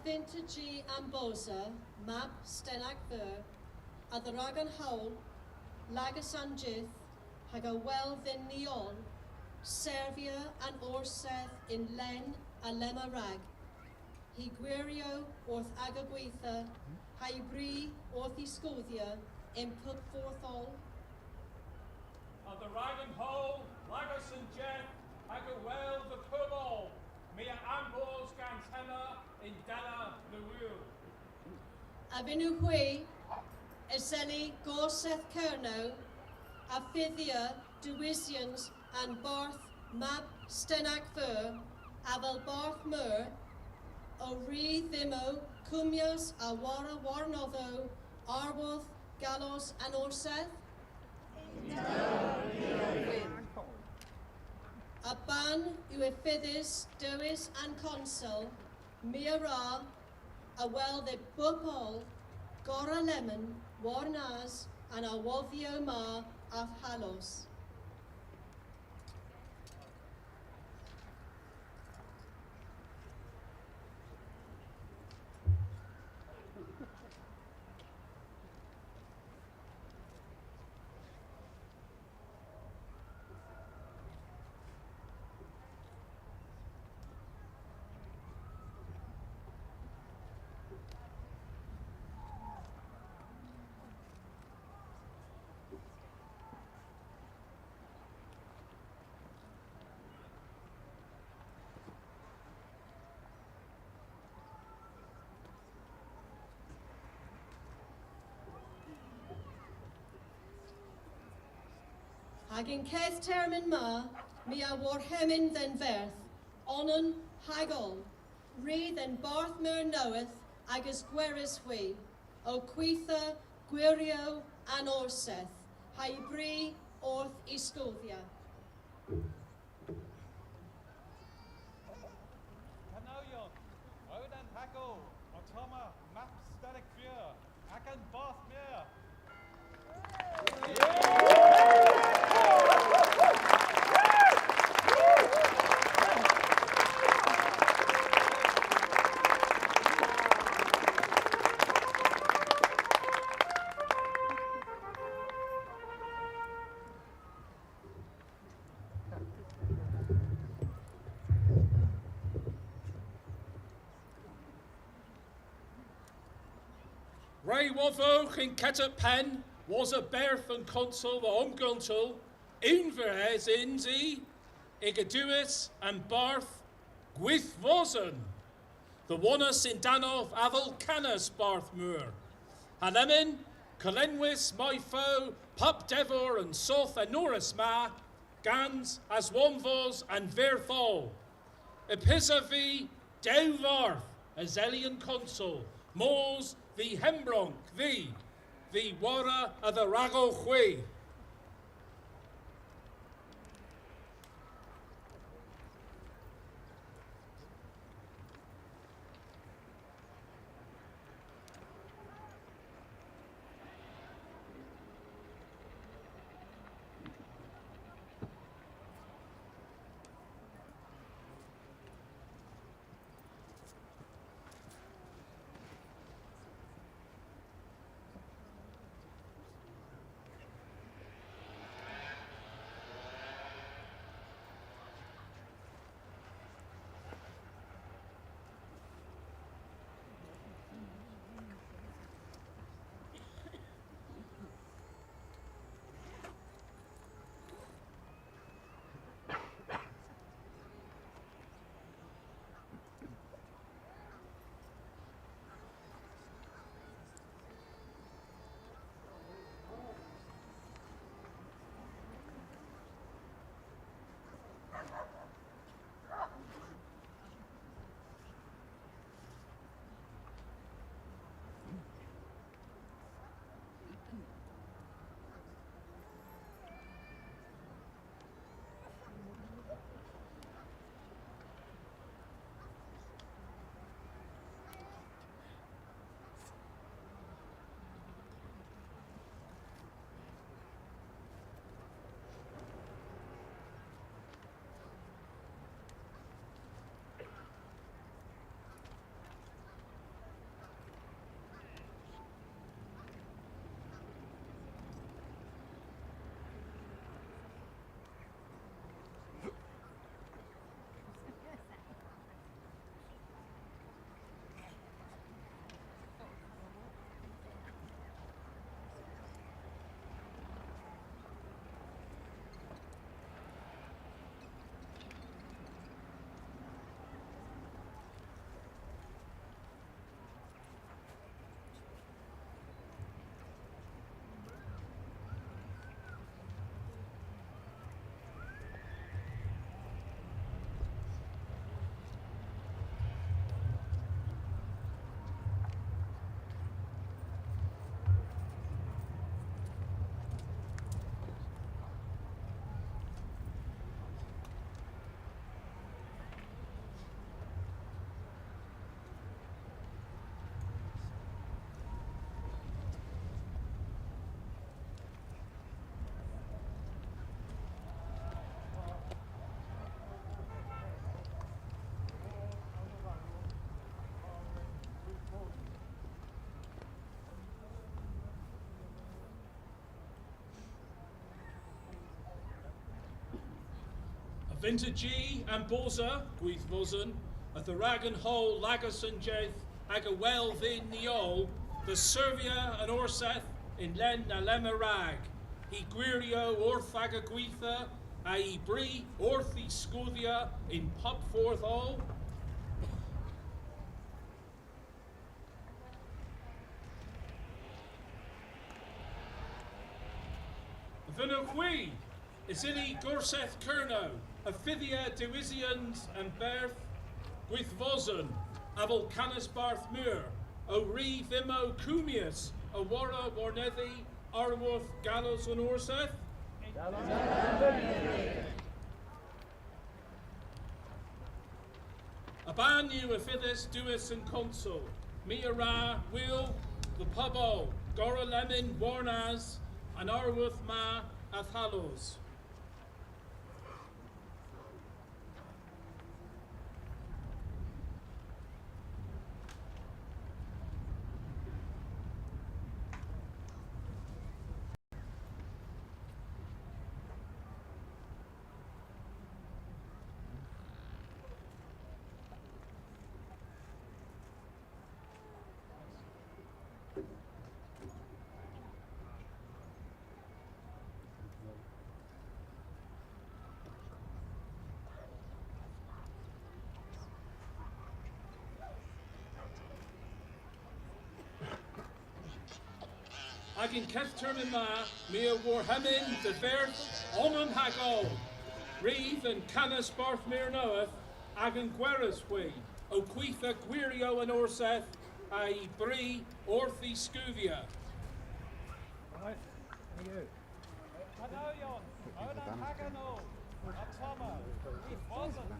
vintage am bosa, map stenag ver, a the ragan hawl, lagas an jith, hag a wel ddyn niol, Servia and Orsedd in len a lema rag. Hi gwirio wrth agagweitha, hai bri wrth isgothia, in put forth all. Of the Ragan Hole, Lagos and Jet, Agawel the Pubble, Mia Ambos Gantena in Della Lewil. Avinu hui, Eseli Gorsedh Cerno, a Fiddia, Dewisians, and Barth Mab Stenag Fur, Avel Barth Mur, O Ri Thimo, Cumios, Awara Warnotho, Arwoth, Gallos, and Orsedd. A ban Uefidis, Dewis, and Consul, Mira, a well the Bupol, Gora Lemon, Warnaz, and Awovio Ma of Halos. Hag in Keth termin ma, mi a war hemin den verth, onon hagol, re den barth mer knoweth, agus gweris we, o quitha, gwirio, an orseth, hai bri, orth isgothia. Canoion, Oden Hago, Otoma, Map Static Fear, Akan Bath Mir. Ray Wavoch in Ketchup Pen was a berth and consul the omguntul, Inverhes Inzi, Igaduis and Barth, Gwith Vosen, the Wanus in Danov Aval Canas Barth Moor, Hanemin, Colenwis, my foe, Pup Devor and Soth and Norris Ma, Gans, Aswonvos and Verthol, Episavi, Deuvarth, Azelian consul, Mors, the Hembronk, the Wara of the Rago Hui. Vintage and Boza, Gwyth Vosen, at the Rag and Hole, Lagus and Jeth, ag a well vin niol, the Servia and Orseth in Len na Lema Rag, he Gwirio orth ag a Gwytha, a I Bri orth I Scudia in Popforth all. Vinogwi is in I Gorsedh Kerno, a Fithia Dewisians and Berth, Gwyth Vosen, a Volcanus Barth Muir, o Ri Vimo Cumius, a Wara Warnethi, Arworth Gallows and Orseth. A Banu a Fithis Duis and Consul, Mia Ra, Will, the Pubbo, Gora Lemon, Warnaz, and Arworth Ma Athalos. Ag in Kethtermin Ma, Mia Warhamin, de Verth, Onum Hagol, Reeve and Canis Barthmere Noeth, ag in Gweriswe, O Quitha Gwirio and Orseth, I Bri, Orthi Scuvia. Right, there you go. Panoion, Onan Hagano, Atomo, it wasn't,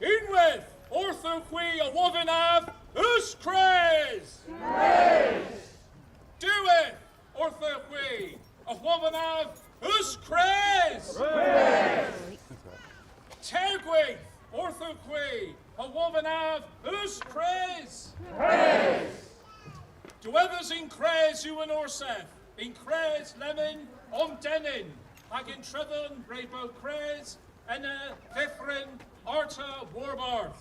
Inwith, Orthoqui, a Wovinav, Us Craze! Do it, Orthoqui, a Wovinav, Us Craze! Tergwith, Orthoqui, a Wovinav, Us Craze! Do others in Craze, you and Orseth, in Craze, Lemon, Denin, Agin Trevon, Rabo Craze, Enna, Vithrin, Arta, Warbarth.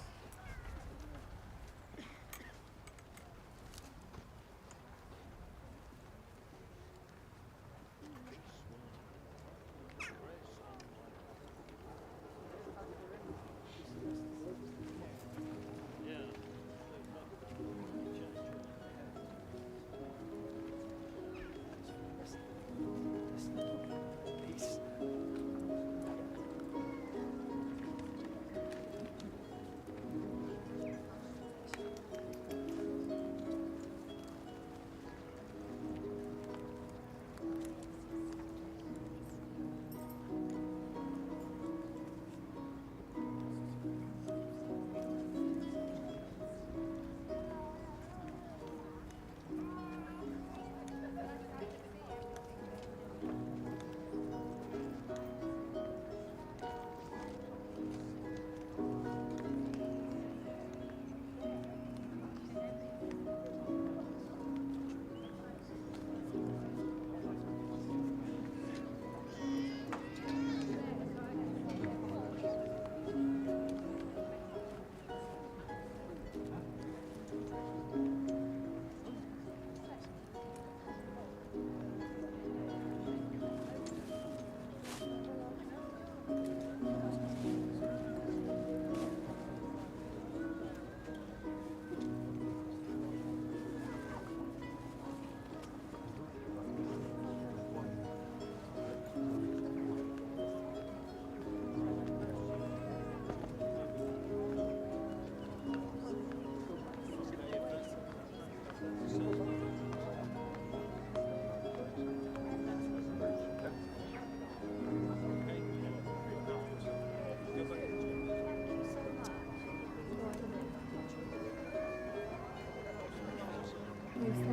Yes,